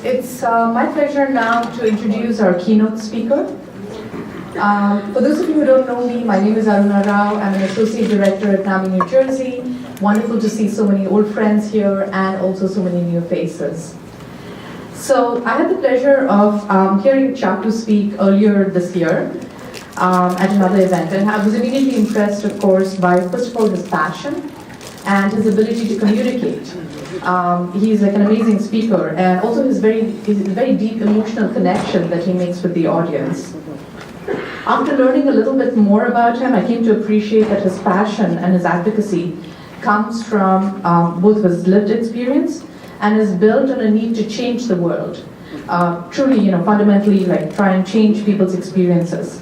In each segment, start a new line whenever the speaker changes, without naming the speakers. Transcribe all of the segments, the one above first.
It's my pleasure now to introduce our keynote speaker. For those of you who don't know me, my name is Aruna Rao. I'm an Associate Director at NAMI, New Jersey. Wonderful to see so many old friends here and also so many new faces. So I had the pleasure of hearing Chacku speak earlier this year at another event, and I was immediately impressed, of course, by first of all his passion and his ability to communicate. He's like an amazing speaker, and also his very deep emotional connection that he makes with the audience. After learning a little bit more about him, I came to appreciate that his passion and his advocacy comes from both his lived experience and is built on a need to change the world. Truly, fundamentally, like try and change people's experiences.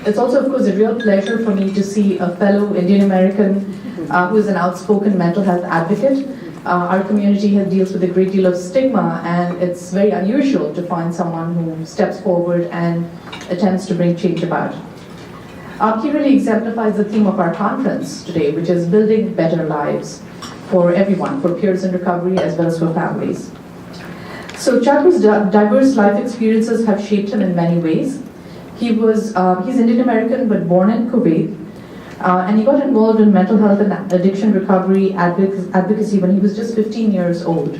It's also, of course, a real pleasure for me to see a fellow Indian American who is an outspoken mental health advocate. Our community deals with a great deal of stigma, and it's very unusual to find someone who steps forward and attempts to bring change about. He really exemplifies the theme of our conference today, which is building better lives for everyone, for peers in recovery as well as for families. So Chacku's diverse life experiences have shaped him in many ways. He's Indian American but born in Kuwait, and he got involved in mental health and addiction recovery advocacy when he was just 15 years old.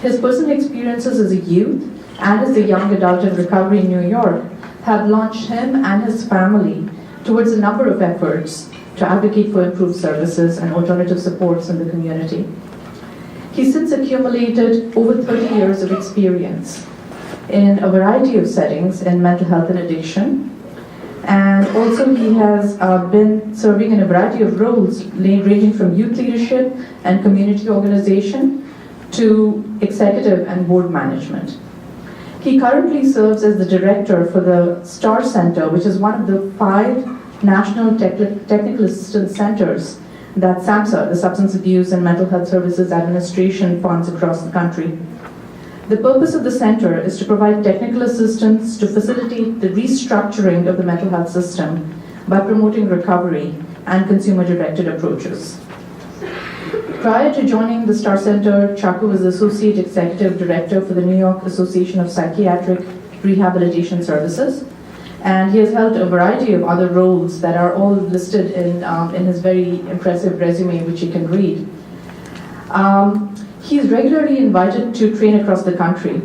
His personal experiences as a youth and as a young adult in recovery in New York have launched him and his family towards a number of efforts to advocate for improved services and alternative supports in the community. He's since accumulated over 30 years of experience in a variety of settings in mental health and addiction. And also he has been serving in a variety of roles ranging from youth leadership and community organization to executive and board management. He currently serves as the director for the STAR Center, which is one of the 5 national technical assistance centers that SAMHSA, the Substance Abuse and Mental Health Services Administration, funds across the country. The purpose of the center is to provide technical assistance to facilitate the restructuring of the mental health system by promoting recovery and consumer-directed approaches. Prior to joining the STAR Center, Chacku was the Associate Executive Director for the New York Association of Psychiatric Rehabilitation Services, and he has held a variety of other roles that are all listed in his very impressive resume, which you can read. He is regularly invited to train across the country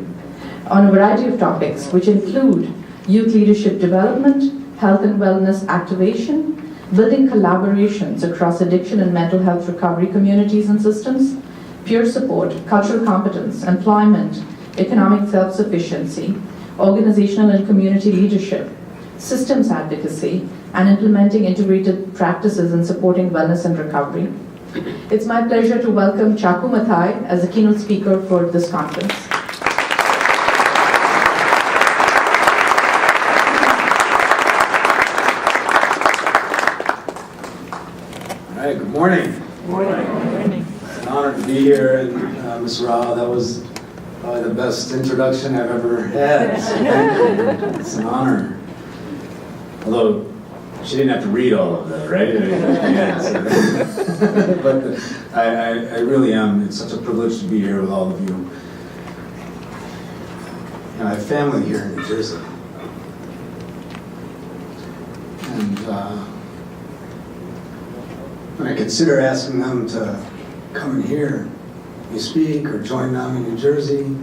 on a variety of topics, which include youth leadership development, health and wellness activation, building collaborations across addiction and mental health recovery communities and systems, peer support, cultural competence, employment, economic self-sufficiency, organizational and community leadership, systems advocacy, and implementing integrated practices in supporting wellness and recovery. It's my pleasure to welcome Chacku Mathai as a keynote speaker for this conference.
All right, good morning.
Good morning.
It's an honor to be here, and Ms. Rao, that was probably the best introduction I've ever had. So thank you. It's an honor. Although she didn't have to read all of that, right? But I really am. It's such a privilege to be here with all of you. And I have family here in New Jersey. And when I consider asking them to come and hear me speak or join NAMI New Jersey,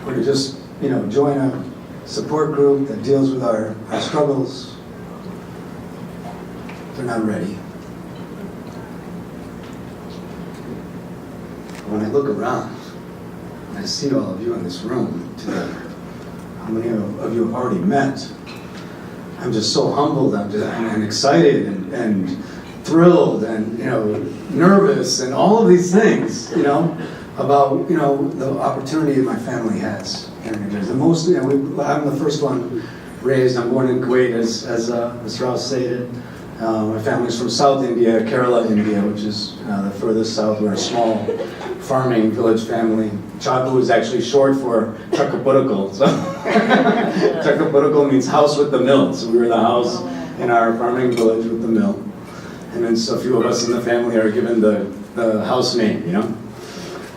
or to just, join a support group that deals with our struggles, they're not ready. When I look around, and I see all of you in this room together, how many of you have already met? I'm just so humbled and excited and thrilled and nervous and all of these things, about the opportunity my family has here in New Jersey. I'm the first one raised. I'm born in Kuwait, as Ms. Rao stated. My family's from South India, Kerala, India, which is the furthest south. We're a small farming village family. Chacku is actually short for Chacku. So Chacku means house with the mill. So we were the house in our farming village with the mill. And then so a few of us in the family are given the house name,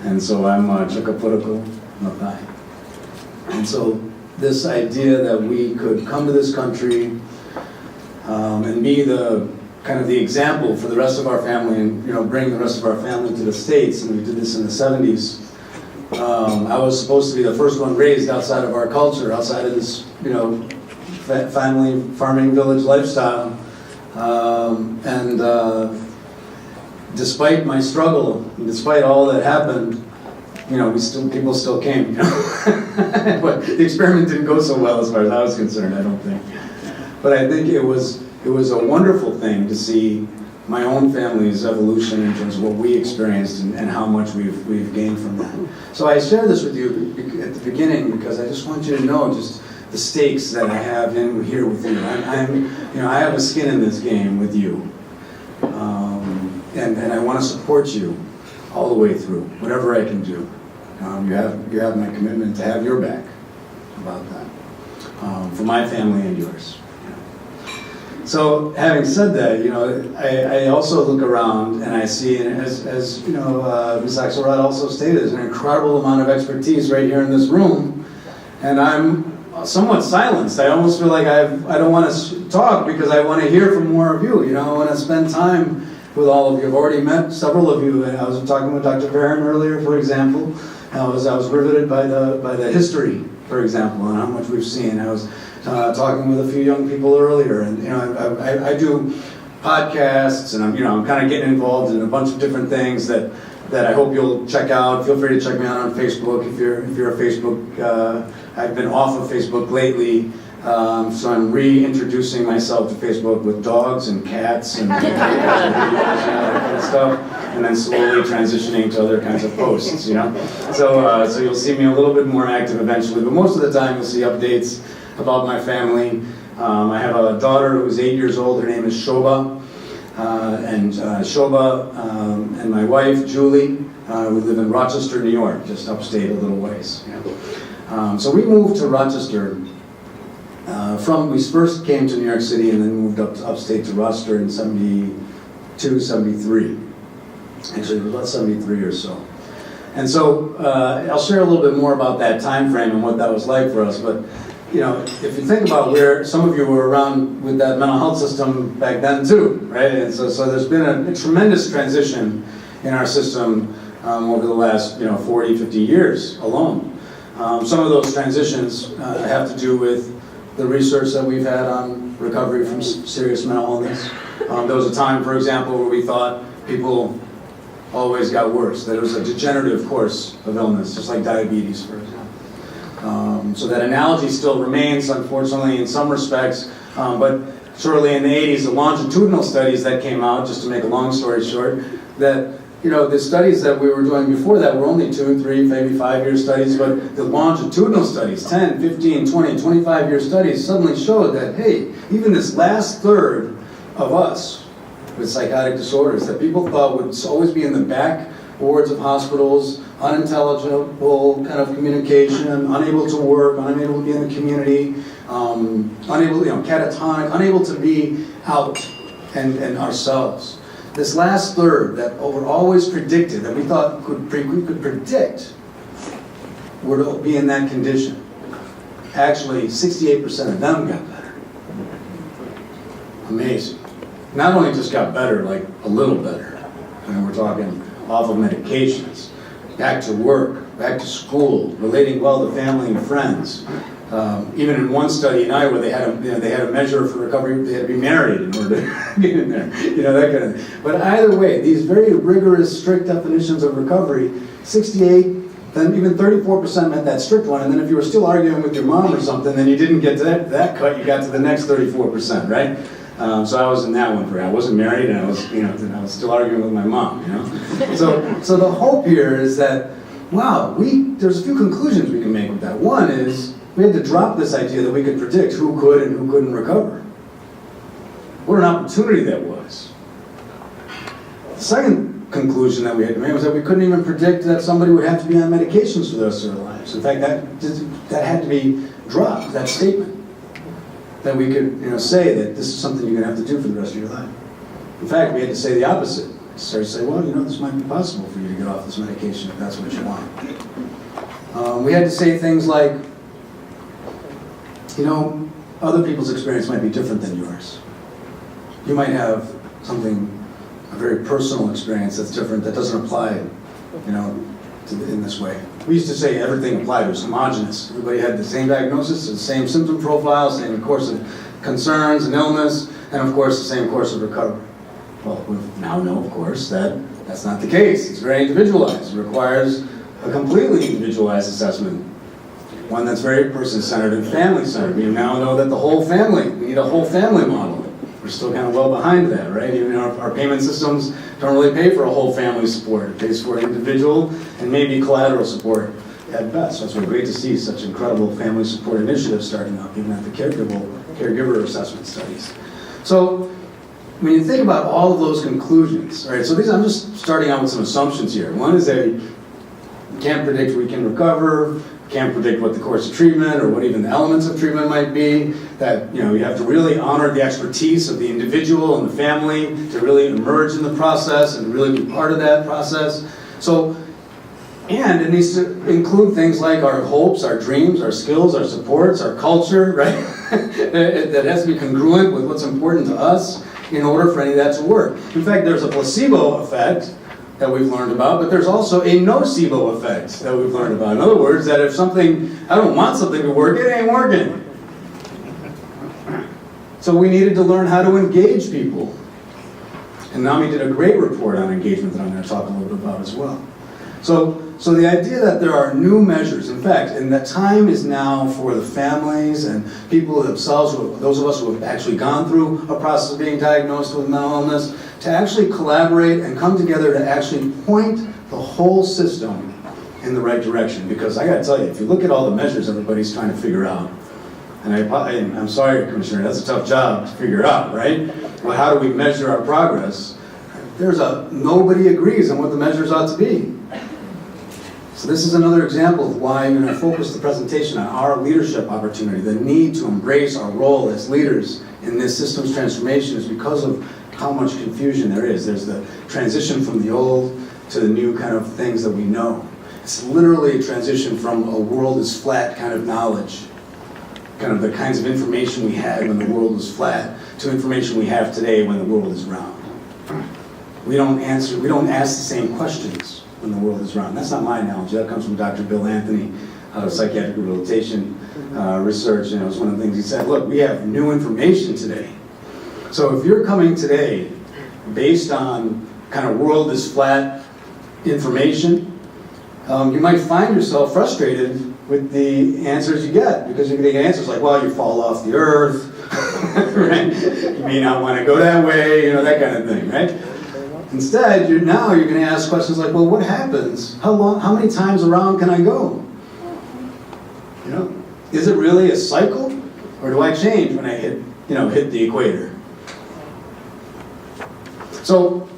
And so I'm Chacku. Mathai. And so this idea that we could come to this country and be the kind of the example for the rest of our family, and bring the rest of our family to the States, and we did this in the 70s. I was supposed to be the first one raised outside of our culture, outside of this, family farming village lifestyle. Despite my struggle, and despite all that happened, people still came. But the experiment didn't go so well as far as I was concerned, I don't think. But I think it was a wonderful thing to see my own family's evolution in terms of what we experienced and how much we've gained from that. So I share this with you at the beginning because I just want you to know just the stakes that I have in here with you. I have a skin in this game with you, and I want to support you all the way through, whatever I can do. You have my commitment to have your back about that, for my family and yours. So, having said that, I also look around and I see, and as Ms. Axelrod also stated, there's an incredible amount of expertise right here in this room, and I'm somewhat silenced. I almost feel like I don't want to talk because I want to hear from more of you. I want to spend time with all of you. I've already met several of you. I was talking with Dr. Barron earlier, for example. I was riveted by the history, for example, and how much we've seen. I was talking with a few young people earlier, and I do podcasts, and I'm kind of getting involved in a bunch of different things that I hope you'll check out. Feel free to check me out on Facebook if you're a Facebook. I've been off of Facebook lately, so I'm reintroducing myself to Facebook with dogs and cats and that kind of stuff, and then slowly transitioning to other kinds of posts. So you'll see me a little bit more active eventually, but most of the time you'll see updates about my family. I have a daughter who's 8 years old. Her name is Shoba. Shoba and my wife, Julie, we live in Rochester, New York, just upstate a little ways. So we moved to Rochester we first came to New York City and then moved upstate to Rochester in 72, 73. Actually, it was about 73 or so. And so I'll share a little bit more about that time frame and what that was like for us. But if you think about where some of you were around with that mental health system back then too, right? And so there's been a tremendous transition in our system over the last 40, 50 years alone. Some of those transitions have to do with the research that we've had on recovery from serious mental illness. There was a time, for example, where we thought people always got worse, that it was a degenerative course of illness, just like diabetes, for example. So that analogy still remains, unfortunately, in some respects, but shortly in the 80s, the longitudinal studies that came out, just to make a long story short, that the studies that we were doing before that were only 2, 3, maybe 5-year studies, but the longitudinal studies, 10, 15, 20, 25-year studies, suddenly showed that, hey, even this last third of us with psychotic disorders that people thought would always be in the back wards of hospitals, unintelligible kind of communication, unable to work, unable to be in the community, unable, catatonic, unable to be out and ourselves. This last third that were always predicted, that we thought we could predict would be in that condition. Actually, 68% of them got better. Amazing. Not only just got better, like a little better. We're talking off of medications, back to work, back to school, relating well to family and friends. Even in one study in Iowa, they had a measure for recovery. They had to be married in order to get in there. That kind of thing. But either way, these very rigorous, strict definitions of recovery, 68, then even 34% met that strict one. And then if you were still arguing with your mom or something, then you didn't get to that cut. You got to the next 34%, right? So I was in that one for. I wasn't married, and I was still arguing with my mom. So the hope here is that, wow, there's a few conclusions we can make with that. One is, we had to drop this idea that we could predict who could and who couldn't recover. What an opportunity that was. The second conclusion that we had to make was that we couldn't even predict that somebody would have to be on medications for the rest of their lives. In fact, that had to be dropped, that statement. That we could say that this is something you're going to have to do for the rest of your life. In fact, we had to say the opposite. We started to say, well, this might be possible for you to get off this medication if that's what you want. We had to say things like, you know, other people's experience might be different than yours. You might have a very personal experience that's different, that doesn't apply, you know, in this way. We used to say everything applied, it was homogenous. Everybody had the same diagnosis, the same symptom profile, same course of concerns and illness, and of course the same course of recovery. Well, we now know, of course, that that's not the case. It's very individualized. It requires a completely individualized assessment, one that's very person-centered and family-centered. We now know that the whole family, we need a whole family model. We're still kind of well behind that, right? Even our payment systems don't really pay for a whole family support. It pays for individual and maybe collateral support at best. So it's great to see such incredible family support initiatives starting up, even at the caregiver assessment studies. So when you think about all of those conclusions, all right, so I'm just starting out with some assumptions here. One is that we can't predict we can recover, can't predict what the course of treatment or what even the elements of treatment might be, that you have to really honor the expertise of the individual and the family to really emerge in the process and really be part of that process. So, and it needs to include things like our hopes, our dreams, our skills, our supports, our culture, right? That has to be congruent with what's important to us in order for any of that to work. In fact, there's a placebo effect that we've learned about, but there's also a nocebo effect that we've learned about. In other words, that if I don't want something to work, it ain't working. So we needed to learn how to engage people. And NAMI did a great report on engagement that I'm going to talk a little bit about as well. So the idea that there are new measures, in fact, and that time is now for the families and people themselves, those of us who have actually gone through a process of being diagnosed with mental illness, to actually collaborate and come together to actually point the whole system in the right direction. Because I got to tell you, if you look at all the measures everybody's trying to figure out, and I'm sorry, Commissioner, that's a tough job to figure out, right? Well, how do we measure our progress? Nobody agrees on what the measures ought to be. So this is another example of why I'm going to focus the presentation on our leadership opportunity. The need to embrace our role as leaders in this systems transformation is because of how much confusion there is. There's the transition from the old to the new kind of things that we know. It's literally a transition from a world is flat kind of knowledge, kind of the kinds of information we had when the world was flat, to information we have today when the world is round. We don't ask the same questions when the world is round. That's not my analogy. That comes from Dr. Bill Anthony out of psychiatric rehabilitation research, and it was one of the things he said, look, we have new information today. So if you're coming today based on kind of world is flat information, you might find yourself frustrated with the answers you get, because you get answers like, well, you fall off the earth, right? You may not want to go that way, that kind of thing, right? Instead, you're going to ask questions like, well, what happens? How many times around can I go? Is it really a cycle, or do I change when I hit the equator? So,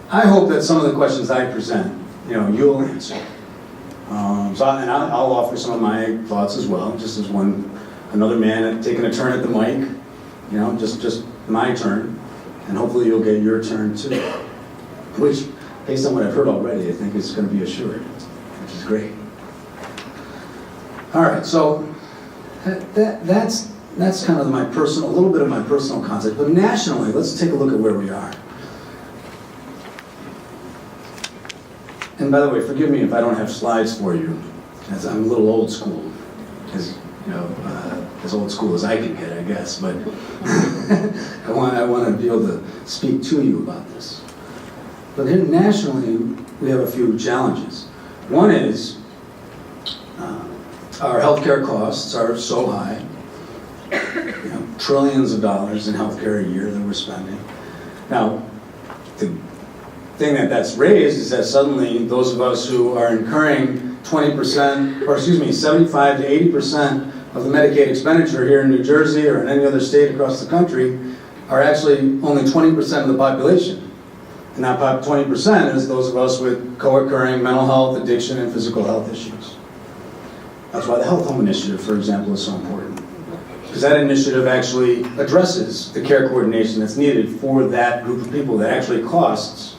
I hope that some of the questions I present, you'll answer. And I'll offer some of my thoughts as well, just as another man taking a turn at the mic, just my turn, and hopefully you'll get your turn too. Which, based on what I've heard already, I think is going to be assured, which is great. All right, so that's kind of a little bit of my personal concept. But nationally, let's take a look at where we are. And by the way, forgive me if I don't have slides for you, as I'm a little old school, as old school as I can get, I guess. But I want to be able to speak to you about this. But here nationally, we have a few challenges. One is our healthcare costs are so high, trillions of dollars in healthcare a year that we're spending. Now, the thing that's raised is that suddenly those of us who are incurring 75 to 80% of the Medicaid expenditure here in New Jersey or in any other state across the country are actually only 20% of the population. And that 20% is those of us with co-occurring mental health, addiction, and physical health issues. That's why the Health Home Initiative, for example, is so important. Because that initiative actually addresses the care coordination that's needed for that group of people that actually costs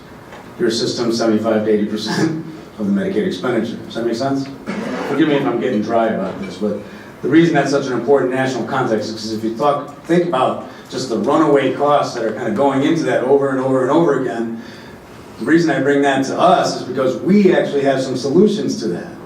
your system 75 to 80% of the Medicaid expenditure. Does that make sense? forgive me if I'm getting dry about this, but the reason that's such an important national context is because if you think about just the runaway costs that are kind of going into that over and over and over again, the reason I bring that to us is because we actually have some solutions to that.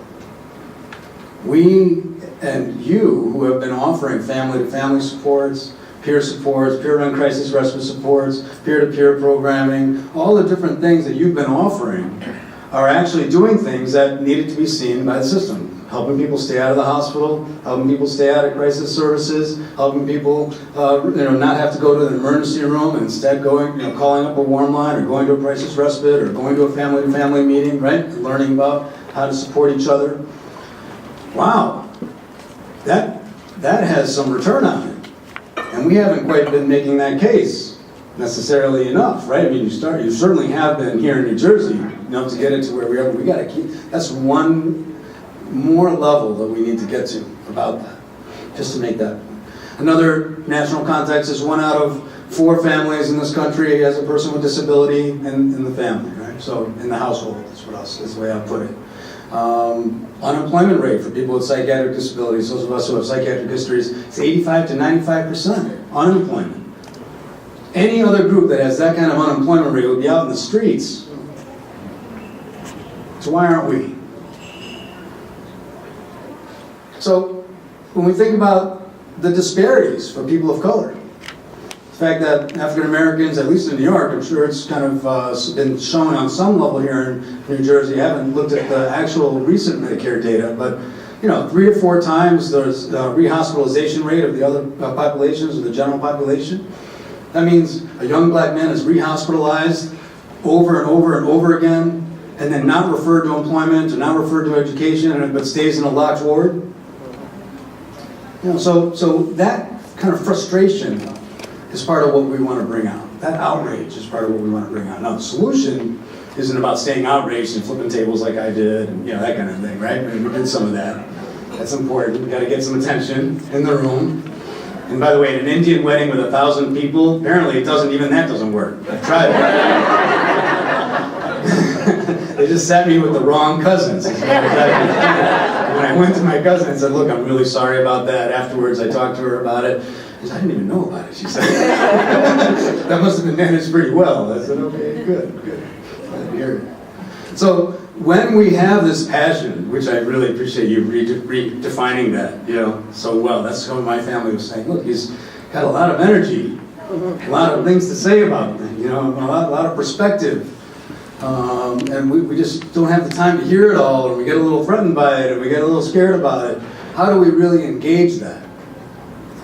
We and you, who have been offering family-to-family supports, peer-run crisis respite supports, peer-to-peer programming, all the different things that you've been offering are actually doing things that needed to be seen by the system. Helping people stay out of the hospital, helping people stay out of crisis services, helping people not have to go to the emergency room and instead going, calling up a warm line or going to a crisis respite or going to a family-to-family meeting, right? And learning about how to support each other. Wow, that has some return on it. And we haven't quite been making that case necessarily enough, right? I mean, you certainly have been here in New Jersey, to get it to where we are, but we gotta keep, that's one more level that we need to get to about that, just to make that. Another national context is 1 out of 4 families in this country has a person with disability in the family, right? So in the household, is the way I put it. Unemployment rate for people with psychiatric disabilities, those of us who have psychiatric histories, it's 85 to 95% unemployment. Any other group that has that kind of unemployment rate would be out in the streets. So why aren't we? So when we think about the disparities for people of color, the fact that African Americans, at least in New York, I'm sure it's kind of been shown on some level here in New Jersey. I haven't looked at the actual recent Medicare data, but 3 or 4 times there's the rehospitalization rate of the other populations, of the general population. That means a young black man is rehospitalized over and over and over again, and then not referred to employment, or not referred to education, but stays in a locked ward. So that kind of frustration is part of what we want to bring out. That outrage is part of what we want to bring out. Now, the solution isn't about staying outraged and flipping tables like I did, and that kind of thing, right? I mean, we did some of that. That's important. We got to get some attention in the room. And by the way, at an Indian wedding with 1,000 people, apparently even that doesn't work. I've tried it. They just sat me with the wrong cousins. When I went to my cousin and said, look, I'm really sorry about that. Afterwards, I talked to her about it. She said, I didn't even know about it, she said. That must have been managed pretty well. I said, okay, good. Glad to hear it. So when we have this passion, which I really appreciate you redefining that, so well. That's what my family was saying. Look, he's got a lot of energy, a lot of things to say about it, a lot of perspective. And we just don't have the time to hear it all, or we get a little threatened by it, or we get a little scared about it. How do we really engage that?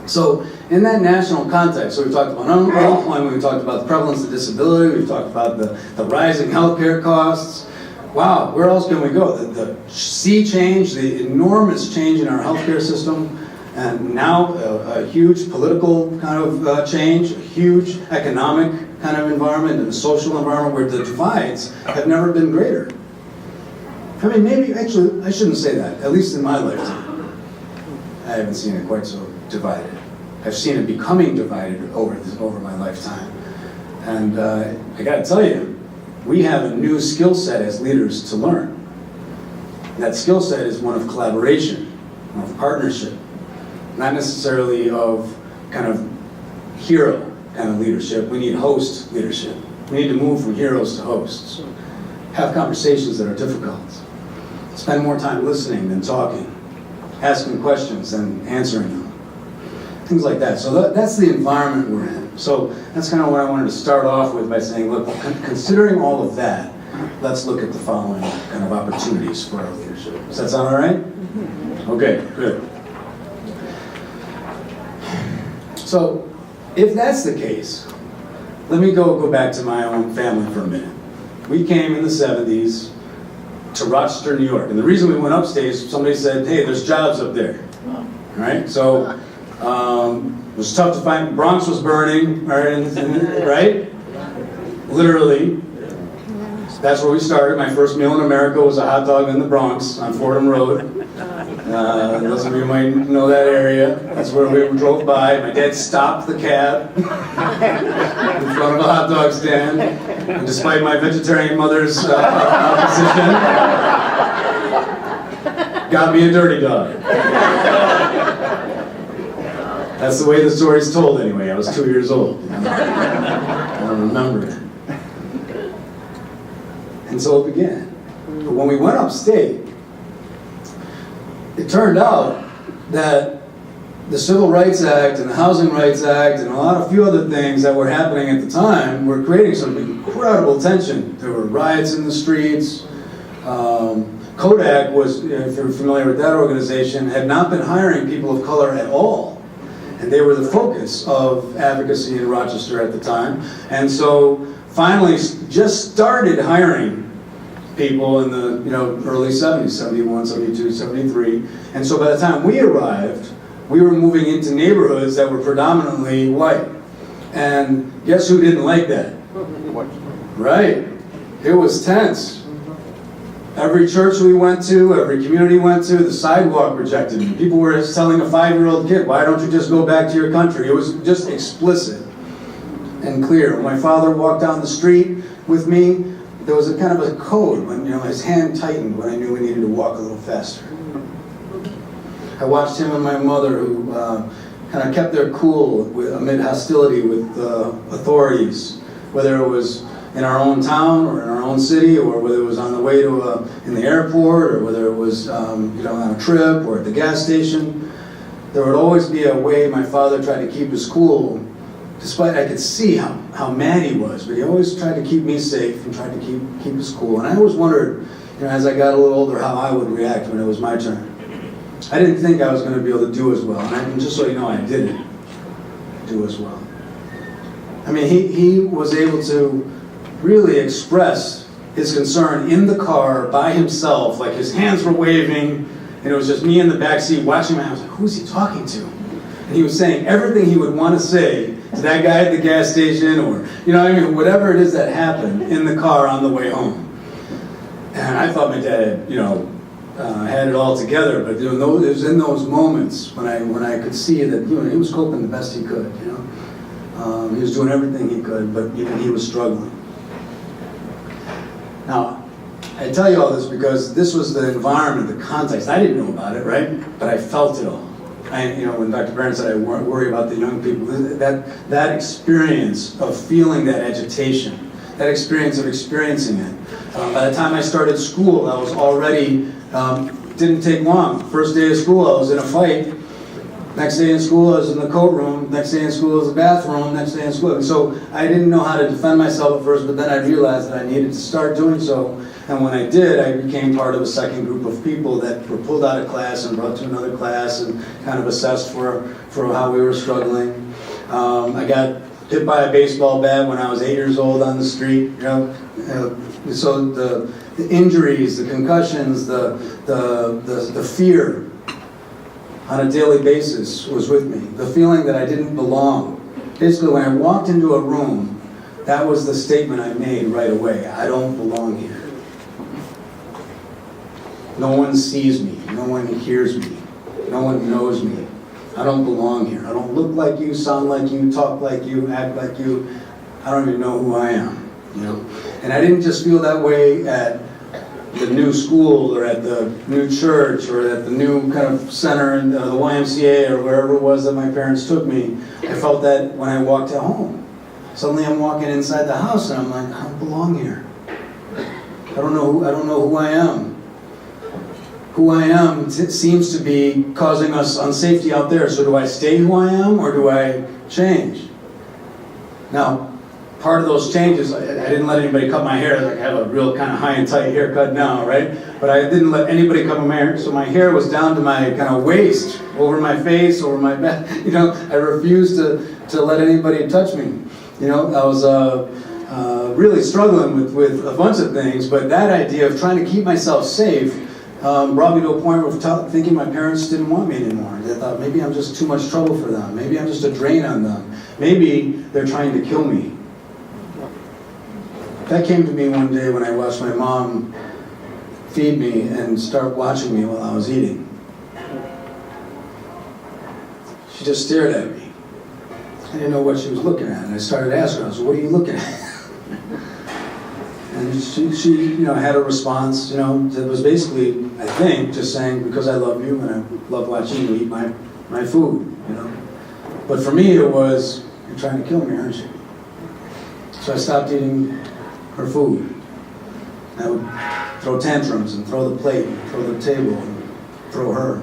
So in that national context, so we talked about unemployment, we talked about the prevalence of disability, we talked about the rising healthcare costs. Wow, where else can we go? The sea change, the enormous change in our healthcare system, and now a huge political kind of change, a huge economic kind of environment, and a social environment where the divides have never been greater. I mean, maybe, actually, I shouldn't say that, at least in my lifetime. I haven't seen it quite so divided. I've seen it becoming divided over my lifetime. And I gotta tell you, we have a new skill set as leaders to learn. And that skill set is one of collaboration, of partnership, not necessarily of kind of hero kind of leadership. We need host leadership. We need to move from heroes to hosts. Have conversations that are difficult. Spend more time listening than talking. Asking questions than answering them. Things like that. So that's the environment we're in. So that's kind of what I wanted to start off with by saying, look, considering all of that, let's look at the following kind of opportunities for our leadership. Does that sound all right? Okay, good. So if that's the case, let me go back to my own family for a minute. We came in the 70s to Rochester, New York. And the reason we went upstate is somebody said, hey, there's jobs up there. All right? So it was tough to find. Bronx was burning, right? Literally. That's where we started. My first meal in America was a hot dog in the Bronx on Fordham Road. Those of you might know that area. That's where we drove by. My dad stopped the cab in front of a hot dog stand. And despite my vegetarian mother's opposition, got me a dirty dog. That's the way the story's told anyway. I was 2 years old. You know? I don't remember it. And so it began. But when we went upstate, it turned out that the Civil Rights Act and the Housing Rights Act and a few other things that were happening at the time were creating some incredible tension. There were riots in the streets. Kodak was, if you're familiar with that organization, had not been hiring people of color at all. And they were the focus of advocacy in Rochester at the time. And so finally just started hiring people in the early 70s, 71, 72, 73. And so by the time we arrived, we were moving into neighborhoods that were predominantly white. And guess who didn't like that? Right. It was tense. Every church we went to, every community we went to, the sidewalk rejected me. People were telling a 5-year-old kid, why don't you just go back to your country? It was just explicit and clear. When my father walked down the street with me, there was a kind of a code when his hand tightened when I knew we needed to walk a little faster. I watched him and my mother, who kind of kept their cool amid hostility with authorities, whether it was in our own town or in our own city, or whether it was on the way to in the airport, or whether it was on a trip or at the gas station. There would always be a way my father tried to keep his cool, despite I could see how mad he was, but he always tried to keep me safe and tried to keep his cool. And I always wondered, as I got a little older, how I would react when it was my turn. I didn't think I was going to be able to do as well, and just so you know, I didn't do as well. I mean, he was able to really express his concern in the car by himself, like his hands were waving, and it was just me in the back seat watching him. I was like, who's he talking to? And he was saying everything he would want to say to that guy at the gas station, or whatever it is that happened in the car on the way home. And I thought my dad had it all together, but it was in those moments when I could see that he was coping the best he could. He was doing everything he could, but even he was struggling. Now, I tell you all this because this was the environment, the context. I didn't know about it, right? But I felt it all. When Dr. Barron said I worry about the young people, that experience of feeling that agitation, that experience of experiencing it. By the time I started school, I was already, didn't take long. First day of school, I was in a fight. Next day in school, I was in the coat room. Next day in school, I was in the bathroom. Next day in school. And so I didn't know how to defend myself at first, but then I realized that I needed to start doing so. And when I did, I became part of a second group of people that were pulled out of class and brought to another class and kind of assessed for how we were struggling. I got hit by a baseball bat when I was 8 years old on the street. So the injuries, the concussions, the fear on a daily basis was with me. The feeling that I didn't belong. Basically, when I walked into a room, that was the statement I made right away. I don't belong here. No one sees me. No one hears me. No one knows me. I don't belong here. I don't look like you, sound like you, talk like you, act like you. I don't even know who I am. And I didn't just feel that way at the new school or at the new church or at the new kind of center in the YMCA or wherever it was that my parents took me. I felt that when I walked at home. Suddenly I'm walking inside the house and I'm like, I don't belong here. I don't know who I am. Who I am seems to be causing us unsafety out there. So do I stay who I am or do I change? Now, part of those changes, I didn't let anybody cut my hair. I have a real kind of high and tight haircut now, right? But I didn't let anybody cut my hair. So my hair was down to my kind of waist, over my face, over my back. I refused to let anybody touch me. I was really struggling with a bunch of things, but that idea of trying to keep myself safe brought me to a point of thinking my parents didn't want me anymore. They thought maybe I'm just too much trouble for them. Maybe I'm just a drain on them. Maybe they're trying to kill me. That came to me one day when I watched my mom feed me and start watching me while I was eating. She just stared at me. I didn't know what she was looking at, and I started asking her, I said, what are you looking at? And she had a response, that was basically, I think, just saying, because I love you and I love watching you eat my food, But for me, it was, you're trying to kill me, aren't you? So I stopped eating her food. I would throw tantrums and throw the plate and throw the table and throw her.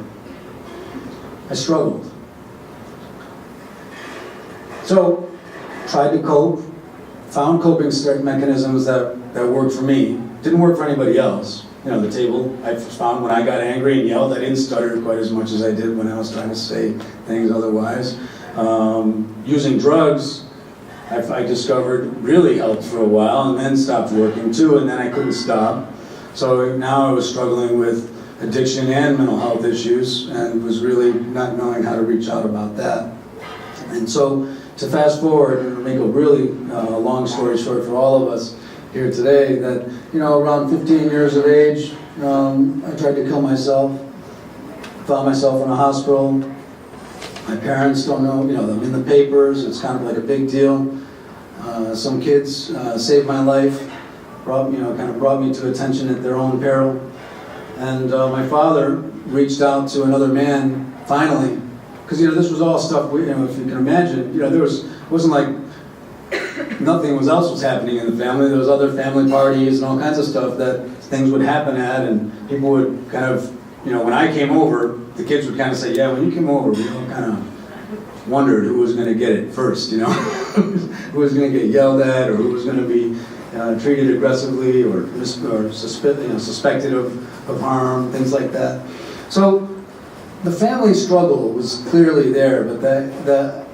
I struggled. So, tried to cope, found coping mechanisms that worked for me. Didn't work for anybody else. The table, I found when I got angry and yelled, I didn't stutter quite as much as I did when I was trying to say things otherwise. Using drugs, I discovered really helped for a while and then stopped working too, and then I couldn't stop. So now I was struggling with addiction and mental health issues and was really not knowing how to reach out about that. And so to fast forward and make a really long story short for all of us here today, that around 15 years of age, I tried to kill myself, found myself in a hospital. My parents don't know, I'm in the papers, it's kind of like a big deal. Some kids saved my life, brought me to attention at their own peril. And my father reached out to another man, finally, because this was all stuff, if you can imagine, wasn't like nothing else was happening in the family. There was other family parties and all kinds of stuff that things would happen at, and people would kind of, when I came over, the kids would kind of say, yeah, when you came over, we all kind of wondered who was going to get it first, who was going to get yelled at, or who was going to be treated aggressively, or suspected of harm, things like that. So the family struggle was clearly there, but the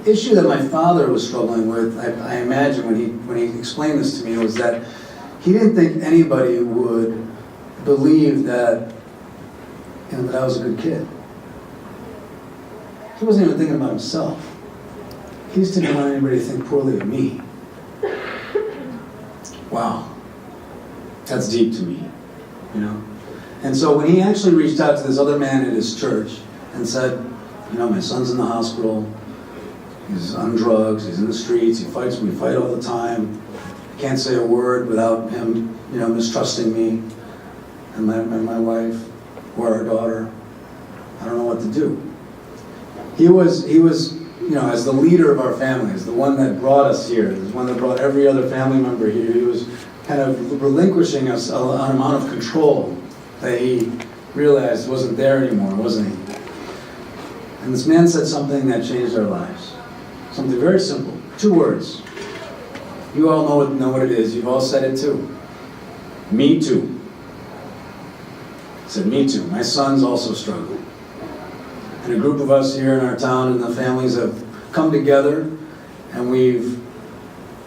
issue that my father was struggling with, I imagine when he explained this to me, was that he didn't think anybody would believe that that I was a good kid. He wasn't even thinking about himself. He just didn't want anybody to think poorly of me. Wow. That's deep to me, And so when he actually reached out to this other man at his church and said, my son's in the hospital, he's on drugs, he's in the streets, we fight all the time, I can't say a word without him, mistrusting me and my wife or our daughter. I don't know what to do. He was, as the leader of our family, as the one that brought us here, the one that brought every other family member here, he was kind of relinquishing us an amount of control that he realized wasn't there anymore, wasn't he? And this man said something that changed our lives. Something very simple. 2 words. You all know what it is. You've all said it too. Me too. He said, me too. My son's also struggling. And a group of us here in our town and the families have come together, and we've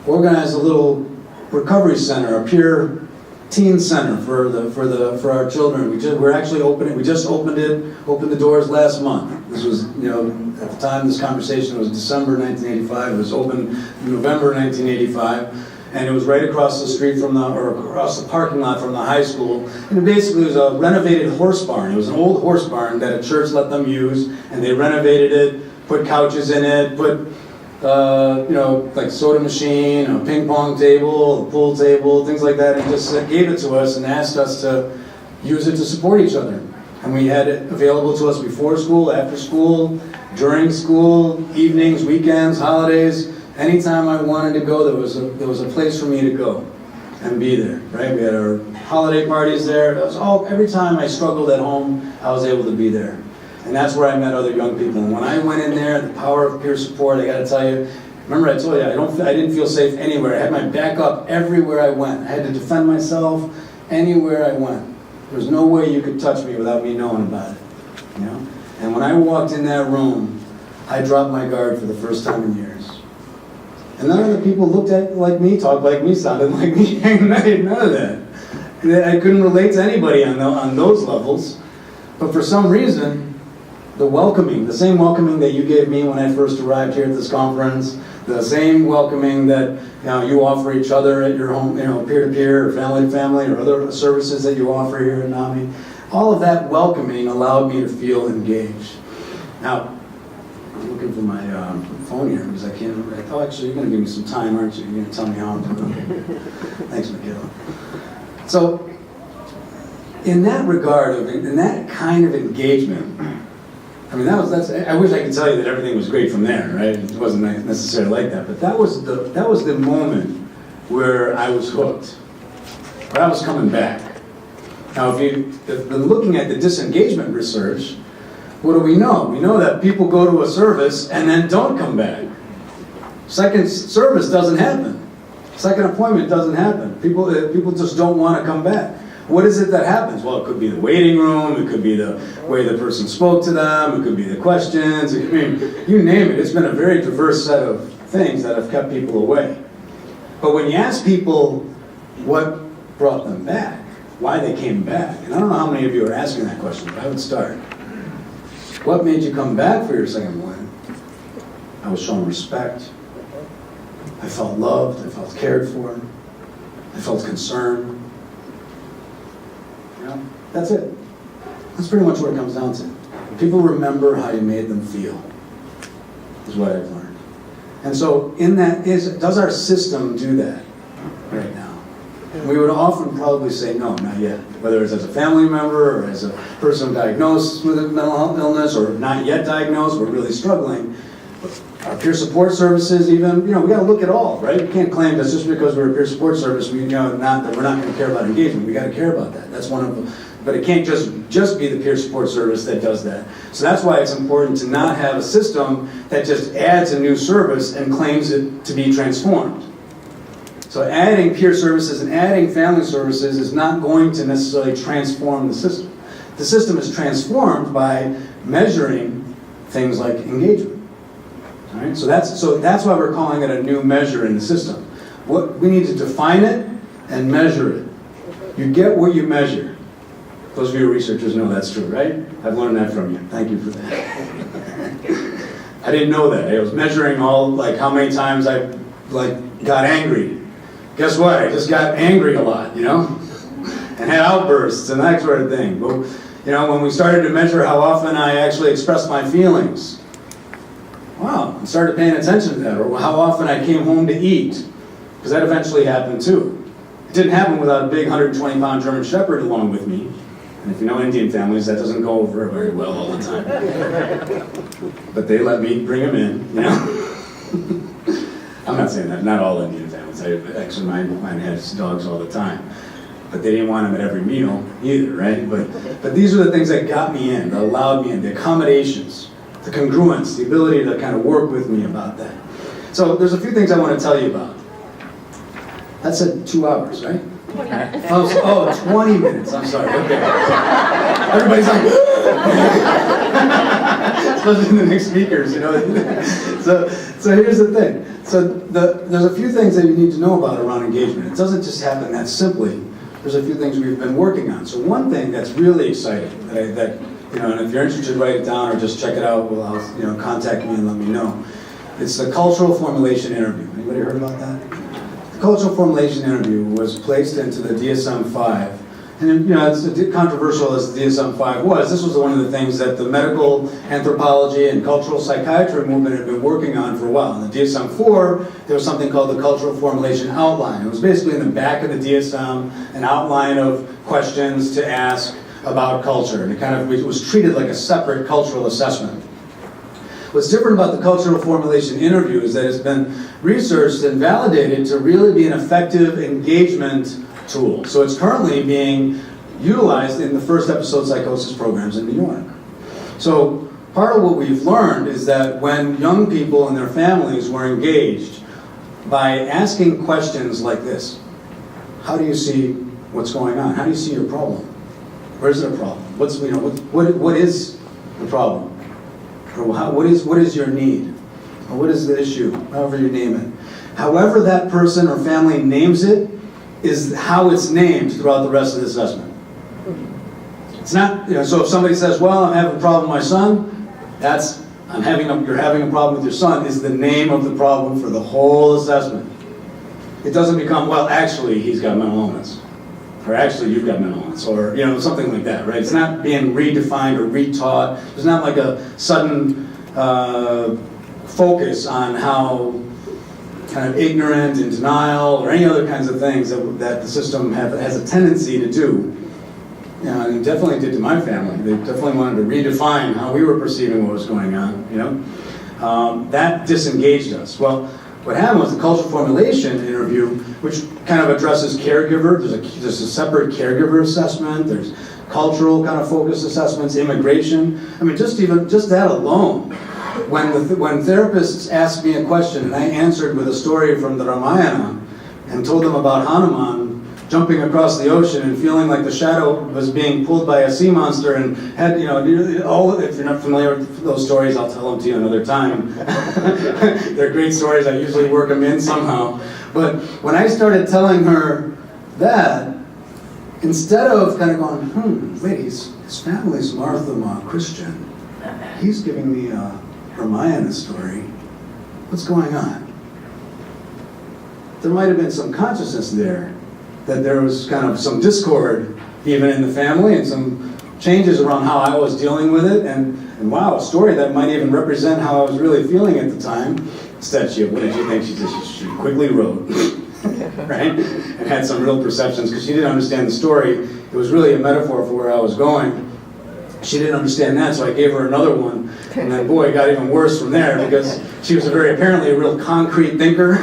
organized a little recovery center, a peer teen center for our children. We just opened the doors last month. This was, at the time this conversation was December 1985. It was open in November 1985. And it was right across the street across the parking lot from the high school. And it basically was a renovated horse barn. It was an old horse barn that a church let them use, and they renovated it, put couches in it, put like soda machine, a ping pong table, a pool table, things like that, and just gave it to us and asked us to use it to support each other. And we had it available to us before school, after school, during school, evenings, weekends, holidays. Anytime I wanted to go, there was a place for me to go and be there, right? We had our holiday parties there. It was every time I struggled at home, I was able to be there. And that's where I met other young people. And when I went in there, the power of peer support, I got to tell you, remember I told you, I didn't feel safe anywhere. I had my back up everywhere I went. I had to defend myself anywhere I went. There was no way you could touch me without me knowing about it, And when I walked in that room, I dropped my guard for the first time in years. And none of the people looked like me, talked like me, sounded like me. None of that. I couldn't relate to anybody on those levels. But for some reason, the same welcoming that you gave me when I first arrived here at this conference, the same welcoming that you offer each other at your home, peer-to-peer or family-to-family or other services that you offer here at NAMI, all of that welcoming allowed me to feel engaged. Now, I'm looking for my phone here because I can't remember. Oh, actually, you're going to give me some time, aren't you? You're going to tell me how I'm doing. Okay. Thanks, Michaela. So, in that regard, in that kind of engagement, I mean, I wish I could tell you that everything was great from there, right? It wasn't necessarily like that, but that was the moment where I was hooked, where I was coming back. Now, if you've been looking at the disengagement research, what do we know? We know that people go to a service and then don't come back. Second service doesn't happen. Second appointment doesn't happen. People just don't want to come back. What is it that happens? Well, it could be the waiting room, it could be the way the person spoke to them, it could be the questions, I mean, you name it. It's been a very diverse set of things that have kept people away. But when you ask people what brought them back, why they came back, and I don't know how many of you are asking that question, but I would start. What made you come back for your second appointment? I was shown respect. I felt loved, I felt cared for, I felt concerned. That's it. That's pretty much what it comes down to. People remember how you made them feel, is what I've learned. And so in that, does our system do that right now? We would often probably say no, not yet. Whether it's as a family member or as a person diagnosed with a mental health illness or not yet diagnosed, we're really struggling. Our peer support services, even, we got to look at all, right? We can't claim that just because we're a peer support service, not that we're not going to care about engagement. We got to care about that. That's one of them. But it can't just be the peer support service that does that. So that's why it's important to not have a system that just adds a new service and claims it to be transformed. So adding peer services and adding family services is not going to necessarily transform the system. The system is transformed by measuring things like engagement. All right? So that's why we're calling it a new measure in the system. We need to define it and measure it. You get what you measure. Those of you researchers know that's true, right? I've learned that from you. Thank you for that. I didn't know that. I was measuring how many times I got angry. Guess what? I just got angry a lot, and had outbursts and that sort of thing. But when we started to measure how often I actually expressed my feelings, wow, I started paying attention to that. Or how often I came home to eat, because that eventually happened too. It didn't happen without a big 120-pound German Shepherd along with me. And if you know Indian families, that doesn't go over very well all the time. But they let me bring him in, I'm not saying that, not all Indian families. Actually, mine has dogs all the time. But they didn't want him at every meal either, right? But these are the things that got me in, that allowed me in, the accommodations, the congruence, the ability to kind of work with me about that. So there's a few things I want to tell you about. That said 2 hours, right? 20 minutes. 20 minutes. I'm sorry. Okay. Everybody's like, especially the next speakers, So here's the thing. So there's a few things that you need to know about around engagement. It doesn't just happen that simply. There's a few things we've been working on. So one thing that's really exciting that and if you're interested, write it down or just check it out. Well, contact me and let me know. It's the cultural formulation interview. Anybody heard about that? The cultural formulation interview was placed into the DSM-5. And it's controversial as the DSM-5 was. This was one of the things that the medical anthropology and cultural psychiatry movement had been working on for a while. In the DSM-4, there was something called the cultural formulation outline. It was basically in the back of the DSM, an outline of questions to ask about culture. And it was treated like a separate cultural assessment. What's different about the cultural formulation interview is that it's been researched and validated to really be an effective engagement tool. So it's currently being utilized in the first episode psychosis programs in New York. So part of what we've learned is that when young people and their families were engaged by asking questions like this, how do you see what's going on? How do you see your problem? Where's the problem? What is the problem? Or what is your need? Or what is the issue? However you name it. However that person or family names it is how it's named throughout the rest of the assessment. It's not, so if somebody says, well, I'm having a problem with my son, you're having a problem with your son is the name of the problem for the whole assessment. It doesn't become, well, actually, he's got mental illness. Or actually, you've got mental illness. Or, something like that, right? It's not being redefined or retaught. There's not like a sudden, focus on how kind of ignorant and denial or any other kinds of things that the system has a tendency to do. You know, and it definitely did to my family. They definitely wanted to redefine how we were perceiving what was going on, you know. That disengaged us. Well, what happened was the cultural formulation interview, which kind of addresses caregiver. There's a separate caregiver assessment. There's cultural kind of focus assessments, immigration. I mean, just that alone. When therapists asked me a question and I answered with a story from the Ramayana and told them about Hanuman jumping across the ocean and feeling like the shadow was being pulled by a sea monster and had, you know, if you're not familiar with those stories, I'll tell them to you another time. They're great stories. I usually work them in somehow. But when I started telling her that, instead of kind of going, wait, his family's Marthama Christian. He's giving me a Ramayana story. What's going on? There might have been some consciousness there, that there was kind of some discord even in the family and some changes around how I was dealing with it, and wow, a story that might even represent how I was really feeling at the time. Instead, what did you think? She quickly wrote, right? And had some real perceptions because she didn't understand the story. It was really a metaphor for where I was going. She didn't understand that, so I gave her another one. And then, boy, it got even worse from there because she was apparently a real concrete thinker.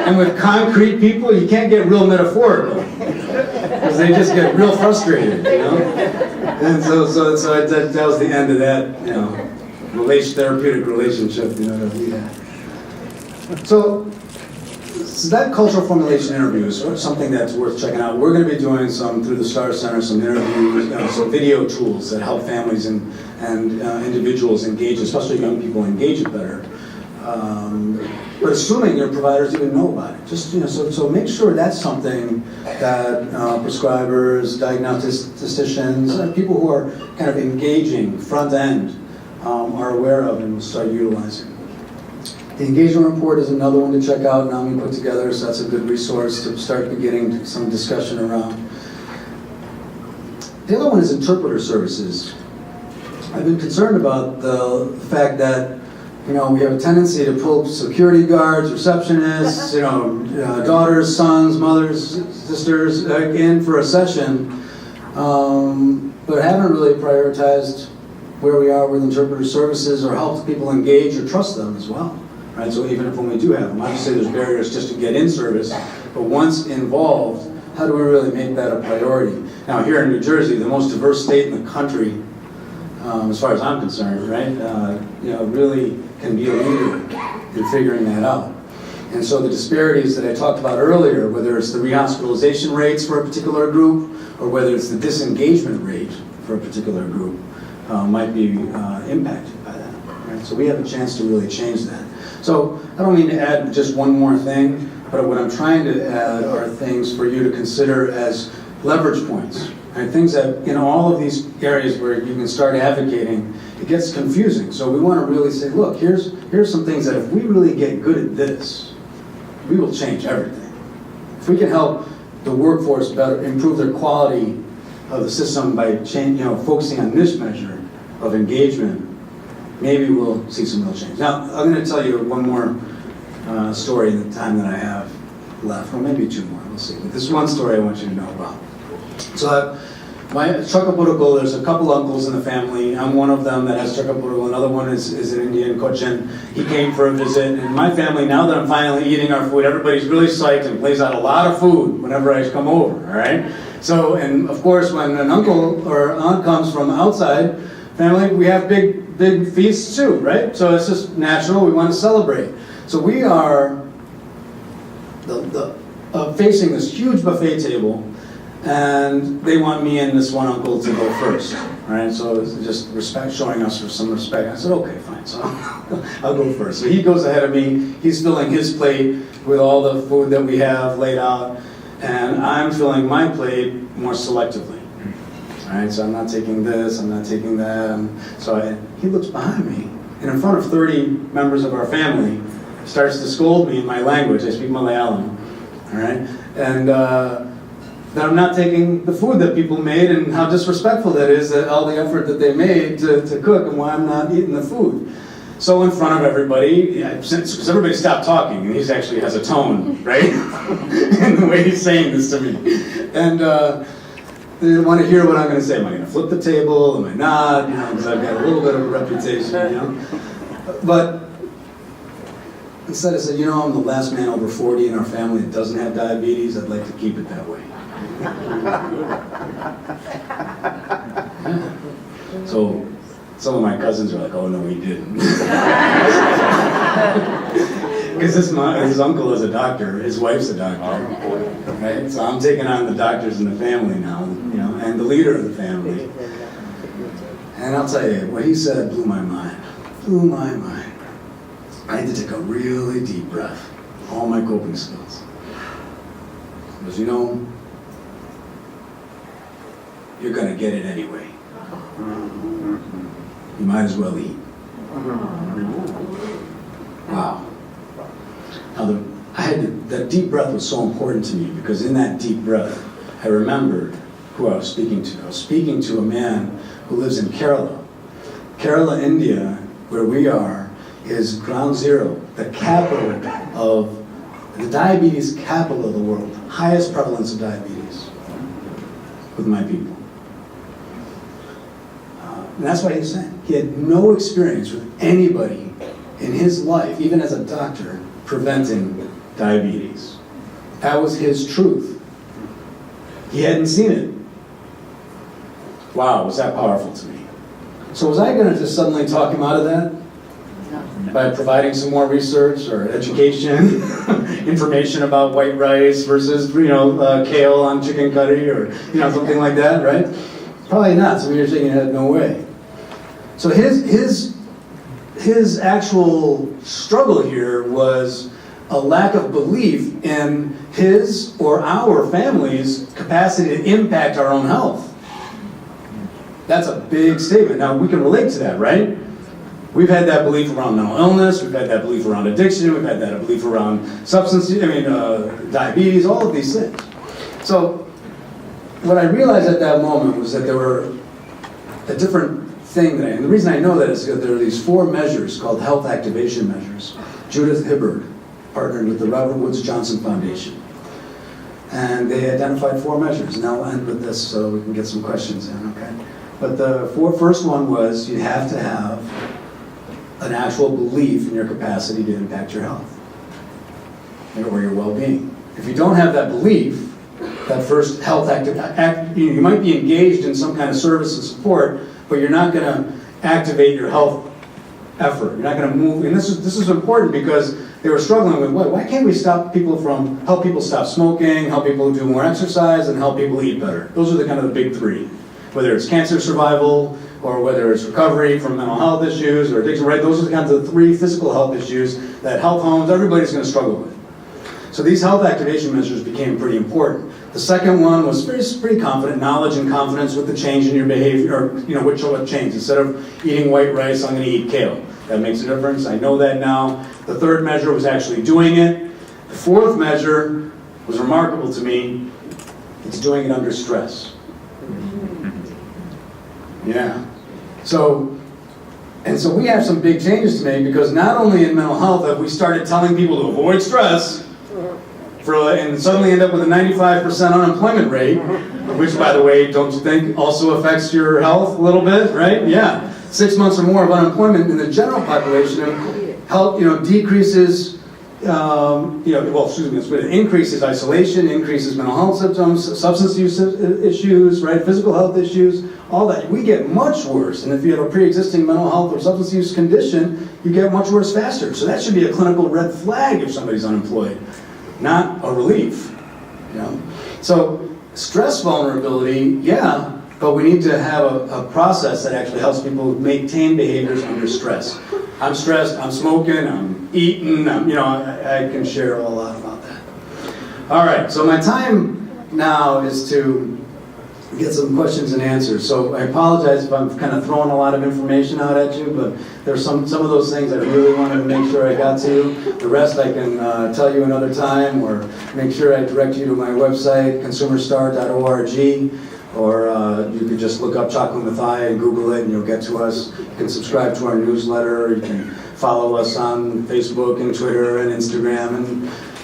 And with concrete people, you can't get real metaphorical because they just get real frustrated, you know. And so that was the end of that, you know, therapeutic relationship, you know, that we had. So that cultural formulation interview is something that's worth checking out. We're going to be doing through the Star Center, some interviews, some video tools that help families and individuals engage, especially young people, engage it better. But assuming your providers even know about it, just, you know, so make sure that's something that prescribers, diagnosticians, people who are kind of engaging front end are aware of and will start utilizing. The engagement report is another one to check out. NAMI put together, so that's a good resource to start beginning some discussion around. The other one is interpreter services. I've been concerned about the fact that, you know, we have a tendency to pull security guards, receptionists, you know, daughters, sons, mothers, sisters in for a session, but haven't really prioritized where we are with interpreter services or helped people engage or trust them as well. Right? So even when we do have them, obviously there's barriers just to get in service, but once involved, how do we really make that a priority? Now here in New Jersey, the most diverse state in the country, as far as I'm concerned, right, you know, really can be a leader in figuring that out. And so the disparities that I talked about earlier, whether it's the rehospitalization rates for a particular group, or whether it's the disengagement rate for a particular group, might be impacted by that. Right? So we have a chance to really change that. So I don't mean to add just one more thing, but what I'm trying to add are things for you to consider as leverage points. Right? Things that, in all of these areas where you can start advocating, it gets confusing. So we want to really say, look, here's some things that if we really get good at this, we will change everything. If we can help the workforce better, improve their quality of the system by focusing on this measure of engagement, maybe we'll see some real change. Now, I'm going to tell you one more story in the time that I have left, or maybe two more, we'll see. But this is one story I want you to know about. So my Chacku, there's a couple uncles in the family. I'm one of them that has Chacku. Another one is in India, in Cochin. He came for a visit. And my family, now that I'm finally eating our food, everybody's really psyched and plays out a lot of food whenever I come over, all right? So, and of course, when an uncle or aunt comes from outside family, we have big feasts too, right? So it's just natural, we want to celebrate. So we are facing this huge buffet table, and they want me and this one uncle to go first, right? So it's just showing us some respect. I said, okay, fine, so I'll go first. So he goes ahead of me, he's filling his plate with all the food that we have laid out, and I'm filling my plate more selectively. All right, so I'm not taking this, I'm not taking that. He looks behind me, and in front of 30 members of our family, starts to scold me in my language. I speak Malayalam, all right? And that I'm not taking the food that people made and how disrespectful that is, that all the effort that they made to cook, and why I'm not eating the food. So in front of everybody, because everybody stopped talking, and he actually has a tone, right? in the way he's saying this to me. And they want to hear what I'm going to say. Am I going to flip the table? Am I not? Because I've got a little bit of a reputation, But instead I said, I'm the last man over 40 in our family that doesn't have diabetes. I'd like to keep it that way. So some of my cousins are like, oh no, he didn't. Because his uncle is a doctor, his wife's a doctor. Right? So I'm taking on the doctors in the family now, and the leader of the family. And I'll tell you, what he said blew my mind. Blew my mind. I had to take a really deep breath. All my coping skills. Because you're going to get it anyway. You might as well eat. Wow. Now, that deep breath was so important to me because in that deep breath, I remembered who I was speaking to. I was speaking to a man who lives in Kerala. Kerala, India, where we are, is ground zero, the capital of the diabetes capital of the world, highest prevalence of diabetes with my people. And that's what he was saying. He had no experience with anybody in his life, even as a doctor, preventing diabetes. That was his truth. He hadn't seen it. Wow, was that powerful to me. So was I going to just suddenly talk him out of that? By providing some more research or education, information about white rice versus, kale on chicken curry or, something like that, right? Probably not. Some of you are shaking your head, no way. So his actual struggle here was a lack of belief in his or our family's capacity to impact our own health. That's a big statement. Now, we can relate to that, right? We've had that belief around mental illness, we've had that belief around addiction, we've had that belief around diabetes, all of these things. So, what I realized at that moment was that there were a different thing and the reason I know that is because there are these 4 measures called health activation measures. Judith Hibbard partnered with the Robert Woods Johnson Foundation. And they identified 4 measures. And I'll end with this so we can get some questions in, okay? But the first one was you have to have an actual belief in your capacity to impact your health or your well-being. If you don't have that belief, that first health you might be engaged in some kind of service and support, but you're not going to activate your health effort. You're not going to move. And this is important because they were struggling with why can't we help people stop smoking, help people do more exercise, and help people eat better. Those are the kind of the big 3. Whether it's cancer survival, or whether it's recovery from mental health issues or addiction, right? Those are the kinds of 3 physical health issues that health homes, everybody's going to struggle with. So these health activation measures became pretty important. The second one was pretty confident, knowledge and confidence with the change in your behavior, or what change. Instead of eating white rice, I'm going to eat kale. That makes a difference. I know that now. The third measure was actually doing it. The fourth measure was remarkable to me. It's doing it under stress. Yeah. So we have some big changes to make because not only in mental health have we started telling people to avoid stress, and suddenly end up with a 95% unemployment rate, which, by the way, don't you think also affects your health a little bit, right? Yeah. 6 months or more of unemployment in the general population decreases, it increases isolation, increases mental health symptoms, substance use issues, right? Physical health issues, all that. We get much worse. And if you have a pre-existing mental health or substance use condition, you get much worse faster. So that should be a clinical red flag if somebody's unemployed, not a relief. So stress vulnerability, yeah, but we need to have a process that actually helps people maintain behaviors under stress. I'm stressed, I'm smoking, I'm eating, I can share a lot about that. All right, so my time now is to get some questions and answers. So I apologize if I'm kind of throwing a lot of information out at you, but there's some of those things I really wanted to make sure I got to you. The rest I can tell you another time, or make sure I direct you to my website, consumerstar.org, or you could just look up Chacku Mathai and Google it and you'll get to us. You can subscribe to our newsletter, you can follow us on Facebook and Twitter and Instagram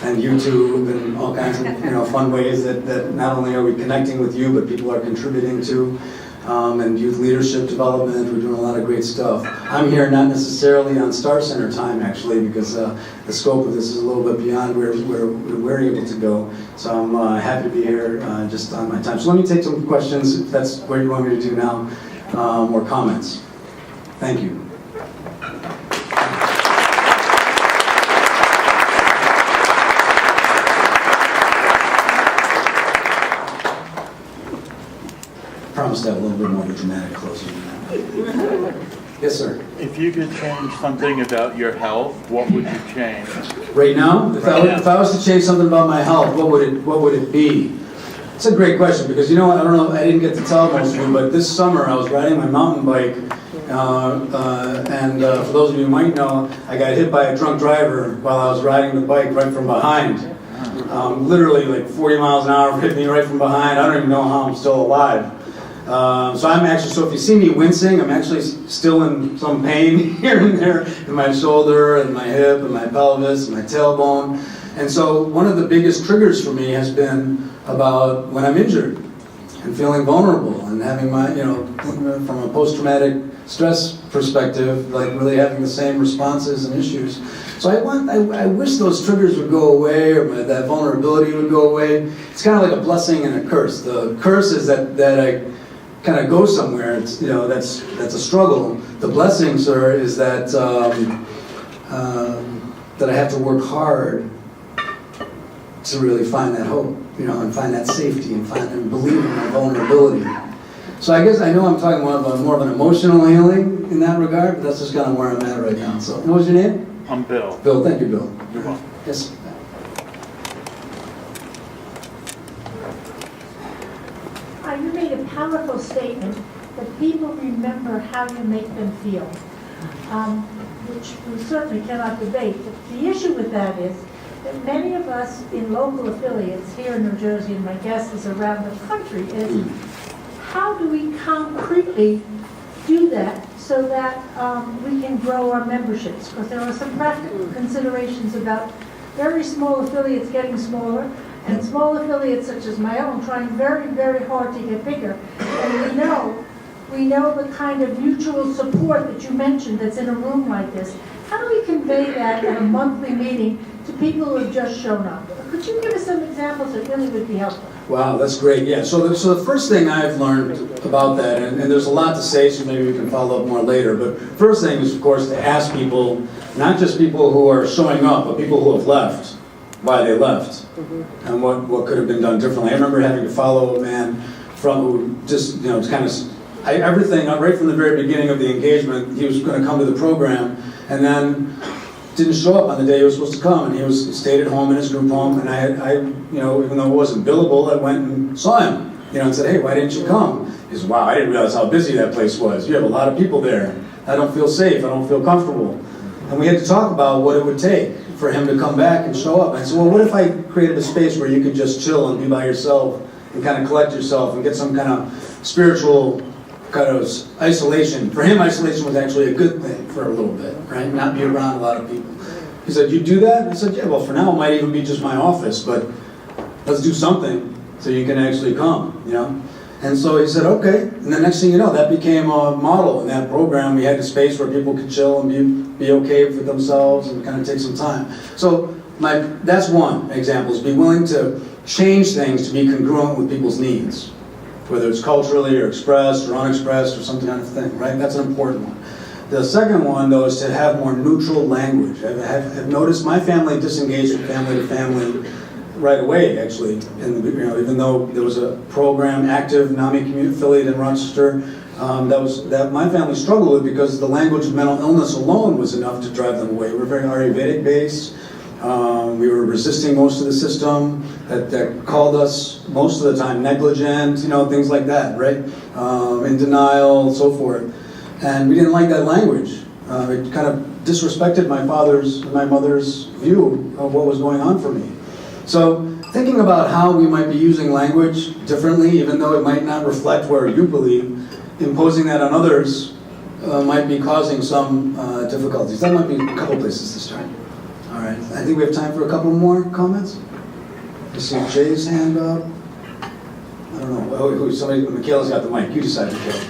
and YouTube and all kinds of fun ways that not only are we connecting with you, but people are contributing to. And youth leadership development, we're doing a lot of great stuff. I'm here not necessarily on Star Center time, actually, because the scope of this is a little bit beyond where we're able to go. So I'm happy to be here just on my time. So let me take some questions, if that's what you want me to do now, or comments. Thank you. Promise to have a little bit more of a dramatic closing than that. Yes, sir.
If you could change something about your health, what would you change?
Right now, if I was to change something about my health, what would it be? It's a great question, because I don't know, I didn't get to tell most of you, but this summer I was riding my mountain bike, and for those of you who might know, I got hit by a drunk driver while I was riding the bike right from behind. Literally like 40 miles an hour, hit me right from behind. I don't even know how I'm still alive. So if you see me wincing, I'm actually still in some pain here and there in my shoulder and my hip and my pelvis and my tailbone. And so one of the biggest triggers for me has been about when I'm injured and feeling vulnerable and having my, from a post-traumatic stress perspective, like really having the same responses and issues. So I wish those triggers would go away, or that vulnerability would go away. It's kind of like a blessing and a curse. The curse is that I kind of go somewhere. It's, that's a struggle. The blessing, sir, is that that I have to work hard to really find that hope, and find that safety, and believe in my vulnerability. So I guess I know I'm talking more of an emotional healing in that regard, but that's just kind of where I'm at right now. So what was your name?
I'm Bill.
Bill, thank you, Bill.
You're welcome.
Yes.
You made a powerful statement that people remember how you make them feel, which we certainly cannot debate. But the issue with that is that many of us in local affiliates here in New Jersey, and my guess is around the country, is how do we concretely do that so that we can grow our memberships? Because there are some practical considerations about very small affiliates getting smaller, and small affiliates such as my own trying very, very hard to get bigger. And we know the kind of mutual support that you mentioned that's in a room like this. How do we convey that at a monthly meeting to people who have just shown up? Could you give us some examples that really would be helpful?
Wow, that's great. Yeah, so the first thing I've learned about that, and there's a lot to say, so maybe we can follow up more later, but first thing is, of course, to ask people, not just people who are showing up, but people who have left, why they left, and what could have been done differently. I remember having to follow a man who just, kind of, everything, right from the very beginning of the engagement, he was going to come to the program, and then didn't show up on the day he was supposed to come, and he stayed at home in his group home, and I even though it wasn't billable, I went and saw him, and said, hey, why didn't you come? He said, wow, I didn't realize how busy that place was. You have a lot of people there. I don't feel safe, I don't feel comfortable. And we had to talk about what it would take for him to come back and show up. And I said, well, what if I created a space where you could just chill and be by yourself and kind of collect yourself and get some kind of spiritual kind of isolation. For him, isolation was actually a good thing for a little bit, right? Not be around a lot of people. He said, you do that? I said, yeah, well, for now it might even be just my office, but let's do something so you can actually come, And so he said, okay. And the next thing you know, that became a model in that program. We had a space where people could chill and be okay with themselves and kind of take some time. So that's one example, is be willing to change things to be congruent with people's needs, whether it's culturally or expressed or unexpressed or something kind of thing, right? That's an important one. The second one, though, is to have more neutral language. I've noticed my family disengaged from family to family right away, actually. Even though there was a program, active NAMI community affiliate in Rochester, that my family struggled with because the language of mental illness alone was enough to drive them away. We're very Ayurvedic based. We were resisting most of the system that called us most of the time negligent, things like that, right? In denial, so forth. And we didn't like that language. It kind of disrespected my father's and my mother's view of what was going on for me. So thinking about how we might be using language differently, even though it might not reflect where you believe, imposing that on others might be causing some difficulties. That might be a couple places to start. All right, I think we have time for a couple more comments. I see Jay's hand up. I don't know. Oh, somebody, Michaela's got the mic. You decide, Michaela.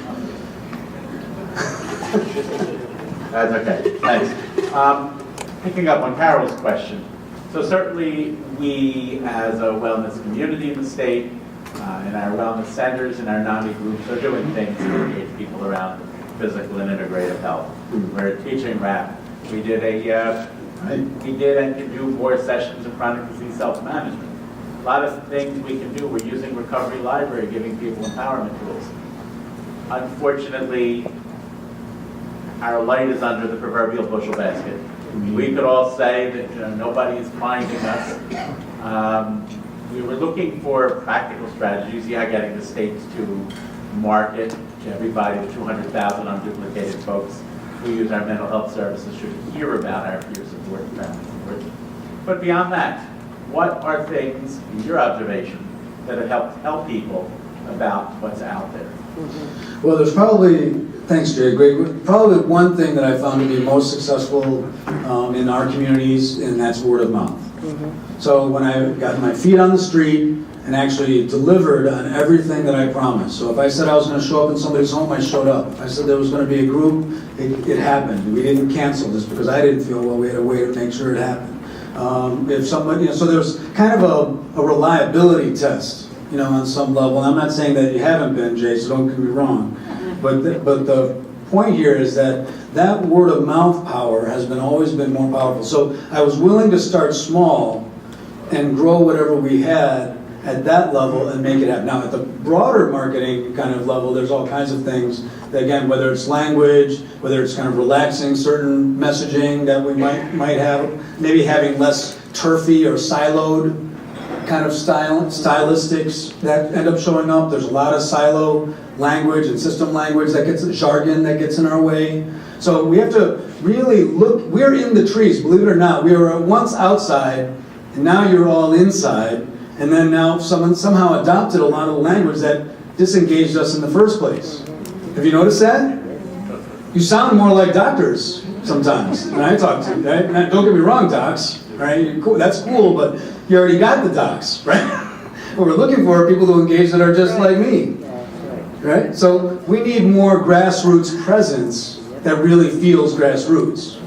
That's okay, thanks. Picking up on Carol's question. So certainly we, as a wellness community in the state, in our wellness centers, in our NAMI groups, are doing things to engage people around physical and integrative health. We're teaching RAP. We did and can do more sessions of chronic disease self-management. A lot of things we can do. We're using Recovery Library, giving people empowerment tools. Unfortunately, our light is under the proverbial bushel basket. We could all say that nobody is finding us. We were looking for practical strategies, getting the states to market to everybody, the 200,000 unduplicated folks who use our mental health services should hear about our peer support and family support. But beyond that, what are things, in your observation, that have helped tell people about what's out there?
Well, there's probably, thanks Jay, great. Probably one thing that I found to be most successful in our communities, and that's word of mouth. So when I got my feet on the street and actually delivered on everything that I promised. So if I said I was going to show up in somebody's home, I showed up. If I said there was going to be a group, it happened. We didn't cancel just because I didn't feel well. We had a way to make sure it happened. If somebody, so there's kind of a reliability test, on some level. And I'm not saying that you haven't been, Jay, so don't get me wrong. But the point here is that word of mouth power has always been more powerful. So I was willing to start small and grow whatever we had at that level and make it happen. Now, at the broader marketing kind of level, there's all kinds of things that, again, whether it's language, whether it's kind of relaxing certain messaging that we might have, maybe having less turfy or siloed kind of stylistics that end up showing up. There's a lot of silo language and system language that gets jargon that gets in our way. So we have to really look. We're in the trees, believe it or not. We were once outside, and now you're all inside. And then now someone somehow adopted a lot of the language that disengaged us in the first place. Have you noticed that? You sound more like doctors sometimes when I talk to you. Right? Now, don't get me wrong, docs. Right? You're cool. That's cool, but you already got the docs, right? What we're looking for are people to engage that are just like me. Right? So we need more grassroots presence that really feels grassroots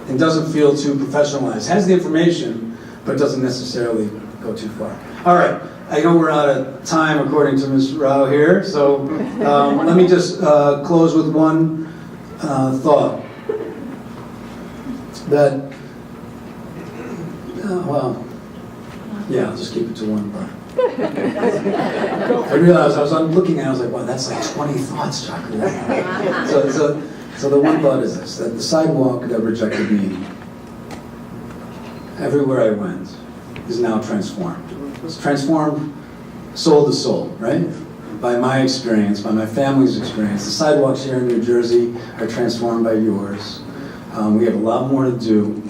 and doesn't feel too professionalized. Has the information, but doesn't necessarily go too far. All right, I know we're out of time according to Ms. Rao here, so let me just close with one thought. That, I'll just keep it to one thought. I realized I was looking at it, I was like, wow, that's like 20 thoughts, Chacku. So the one thought is this, that the sidewalk that rejected me, everywhere I went, is now transformed. It's transformed soul to soul, right? By my experience, by my family's experience. The sidewalks here in New Jersey are transformed by yours. We have a lot more to do,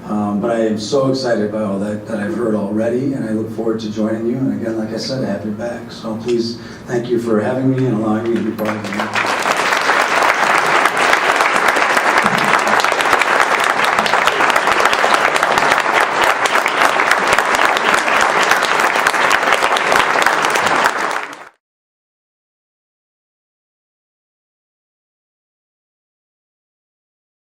but I am so excited by all that I've heard already, and I look forward to joining you. And again, like I said, I have your back. So please, thank you for having me and allowing me to be part of it.